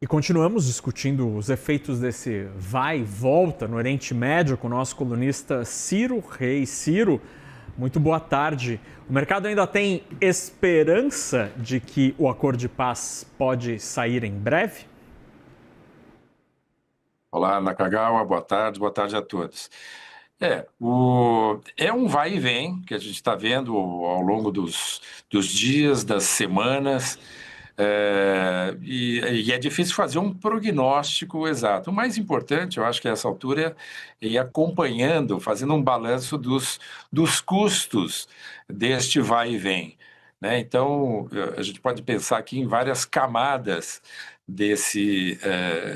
continuamos discutindo os efeitos desse vai e volta no Oriente Médio com o nosso colunista Ciro Reis. Ciro, muito boa tarde. O mercado ainda tem esperança de que o acordo de paz pode sair em breve? Olá, Nakagawa, boa tarde a todos. É um vai e vem que a gente está vendo ao longo dos dias, das semanas, e é difícil fazer um prognóstico exato. O mais importante, eu acho que a essa altura é ir acompanhando, fazendo um balanço dos custos deste vai e vem, né? Então, a gente pode pensar aqui em várias camadas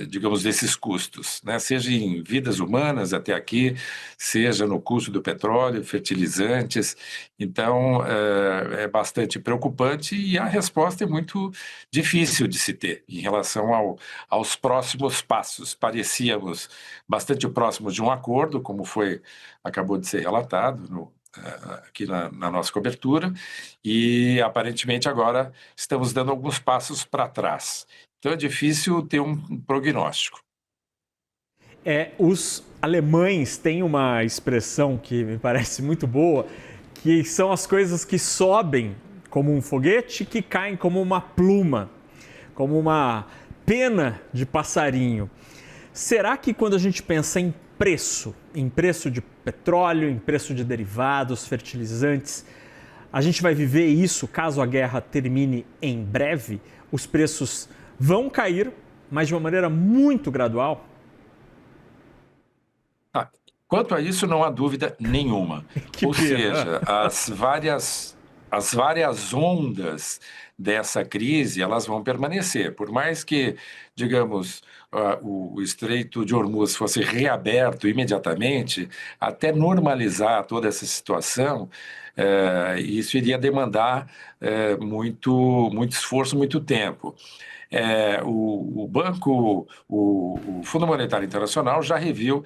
digamos, desses custos, né? Seja em vidas humanas até aqui, seja no custo do petróleo, fertilizantes. Então, é bastante preocupante e a resposta é muito difícil de se ter em relação aos próximos passos. Parecíamos bastante próximos de um acordo, como acabou de ser relatado aqui na nossa cobertura, e aparentemente agora estamos dando alguns passos para trás. Então é difícil ter um prognóstico. Os alemães têm uma expressão que me parece muito boa, que são as coisas que sobem como um foguete, que caem como uma pluma, como uma pena de passarinho. Será que quando a gente pensa em preço de petróleo, em preço de derivados, fertilizantes, a gente vai viver isso caso a guerra termine em breve? Os preços vão cair, mas de uma maneira muito gradual? Quanto a isso, não há dúvida nenhuma. Ou seja, as várias ondas dessa crise, elas vão permanecer. Por mais que, digamos, o Estreito de Hormuz fosse reaberto imediatamente, até normalizar toda essa situação, isso iria demandar muito esforço, muito tempo. O Fundo Monetário Internacional já reviu,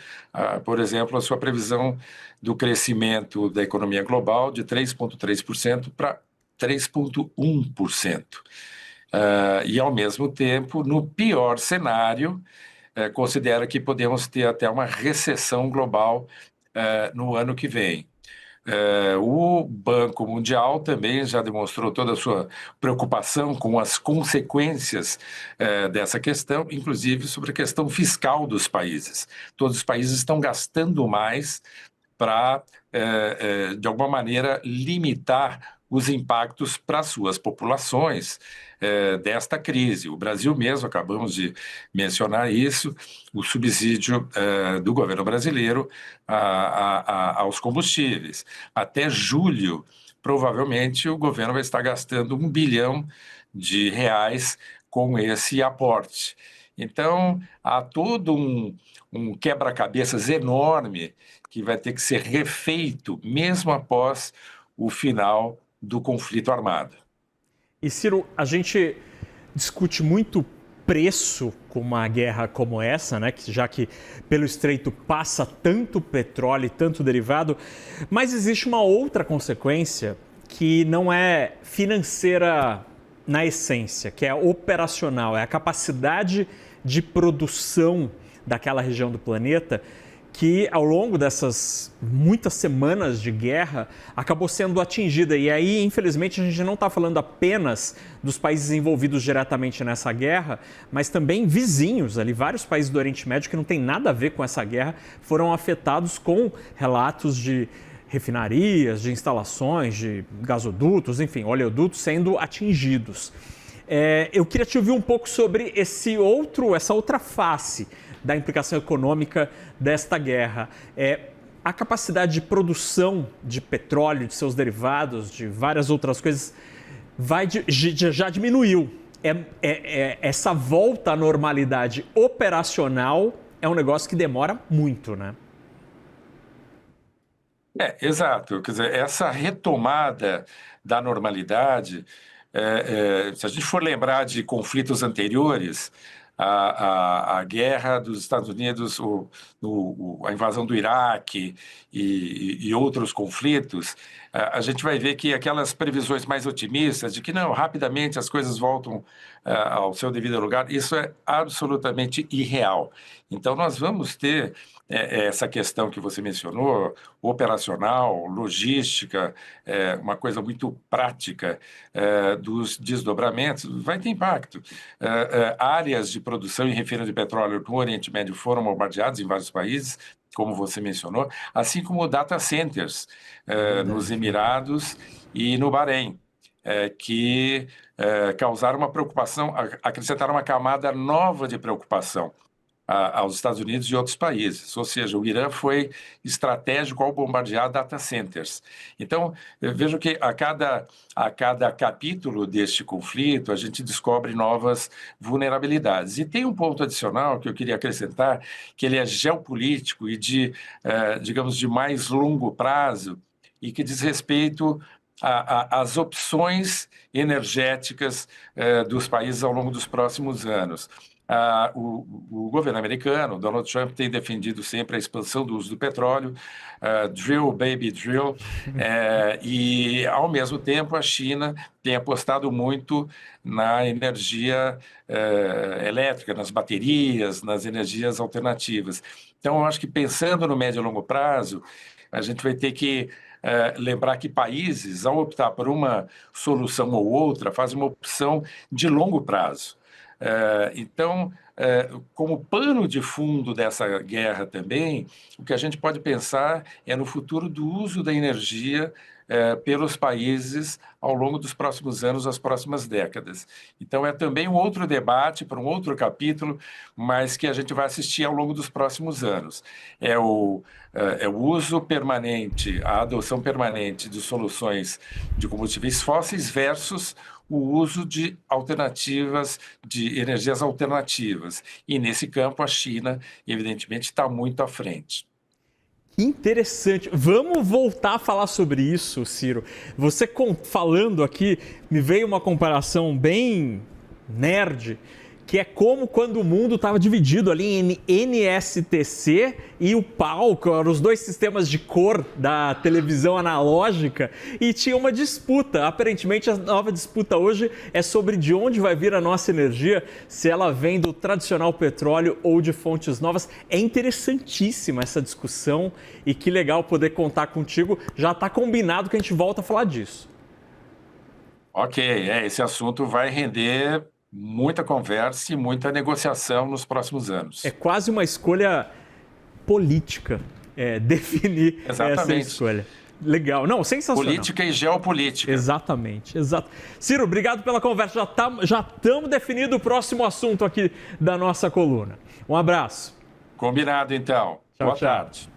por exemplo, a sua previsão do crescimento da economia global de 3,3% para 3,1%. E, ao mesmo tempo, no pior cenário, considera que podemos ter até uma recessão global no ano que vem. O Banco Mundial também já demonstrou toda a sua preocupação com as consequências dessa questão, inclusive sobre a questão fiscal dos países. Todos os países estão gastando mais para, de alguma maneira, limitar os impactos para suas populações desta crise. O Brasil mesmo, acabamos de mencionar isso, o subsídio do governo brasileiro aos combustíveis. Até julho, provavelmente, o governo vai estar gastando R$ 1 bilhão com esse aporte. Então, há todo um quebra-cabeças enorme que vai ter que ser refeito mesmo após o final do conflito armado. E, Ciro, a gente discute muito preço com uma guerra como essa, né? Já que pelo Estreito passa tanto petróleo e tanto derivado, mas existe uma outra consequência que não é financeira na essência, que é operacional, é a capacidade de produção daquela região do planeta que ao longo dessas muitas semanas de guerra acabou sendo atingida. E aí, infelizmente, a gente não está falando apenas dos países envolvidos diretamente nessa guerra, mas também vizinhos ali, vários países do Oriente Médio que não tem nada a ver com essa guerra, foram afetados com relatos de refinarias, de instalações, de gasodutos, enfim, oleodutos sendo atingidos. Eu queria te ouvir um pouco sobre essa outra face da implicação econômica desta guerra. A capacidade de produção de petróleo, de seus derivados, de várias outras coisas, já diminuiu. Essa volta à normalidade operacional é um negócio que demora muito, né? Exato. Quer dizer, essa retomada da normalidade, se a gente for lembrar de conflitos anteriores, a guerra dos Estados Unidos, a invasão do Iraque e outros conflitos, a gente vai ver que aquelas previsões mais otimistas de que não, rapidamente as coisas voltam ao seu devido lugar, isso é absolutamente irreal. Então, nós vamos ter essa questão que você mencionou, operacional, logística, uma coisa muito prática dos desdobramentos, vai ter impacto. Áreas de produção e refino de petróleo no Oriente Médio foram bombardeadas em vários países, como você mencionou, assim como data centers nos Emirados e no Bahrein, que causaram uma preocupação, acrescentaram uma camada nova de preocupação aos Estados Unidos e outros países. Ou seja, o Irã foi estratégico ao bombardear data centers. Então, eu vejo que a cada capítulo deste conflito, a gente descobre novas vulnerabilidades. E tem um ponto adicional que eu queria acrescentar, que ele é geopolítico e digamos, de mais longo prazo, e que diz respeito às opções energéticas dos países ao longo dos próximos anos. O governo americano, Donald Trump, tem defendido sempre a expansão do uso do petróleo, drill, baby, drill, e, ao mesmo tempo, a China tem apostado muito na energia elétrica, nas baterias, nas energias alternativas. Então, eu acho que, pensando no médio e longo prazo, a gente vai ter que lembrar que países, ao optar por uma solução ou outra, fazem uma opção de longo prazo. Então, como pano de fundo dessa guerra também, o que a gente pode pensar é no futuro do uso da energia pelos países ao longo dos próximos anos, das próximas décadas. Então, é também um outro debate para um outro capítulo, mas que a gente vai assistir ao longo dos próximos anos. É o uso permanente, a adoção permanente de soluções de combustíveis fósseis versus o uso de alternativas, de energias alternativas. E, nesse campo, a China, evidentemente, está muito à frente. Interessante. Vamos voltar a falar sobre isso, Ciro. Você falando aqui, me veio uma comparação bem nerd, que é como quando o mundo estava dividido ali em NSTC e o PAL, que eram os dois sistemas de cor da televisão analógica, e tinha uma disputa. Aparentemente, a nova disputa hoje é sobre de onde vai vir a nossa energia, se ela vem do tradicional petróleo ou de fontes novas. É interessantíssima essa discussão e que legal poder contar contigo. Já está combinado que a gente volta a falar disso. Ok, esse assunto vai render muita conversa e muita negociação nos próximos anos. É quase uma escolha política, definir essa escolha. Legal. Não, sensacional. Política e geopolítica. Exatamente, exato. Ciro, obrigado pela conversa. Já estamos definindo o próximo assunto aqui da nossa coluna. Um abraço. Combinado, então. Tchau, Boa tarde.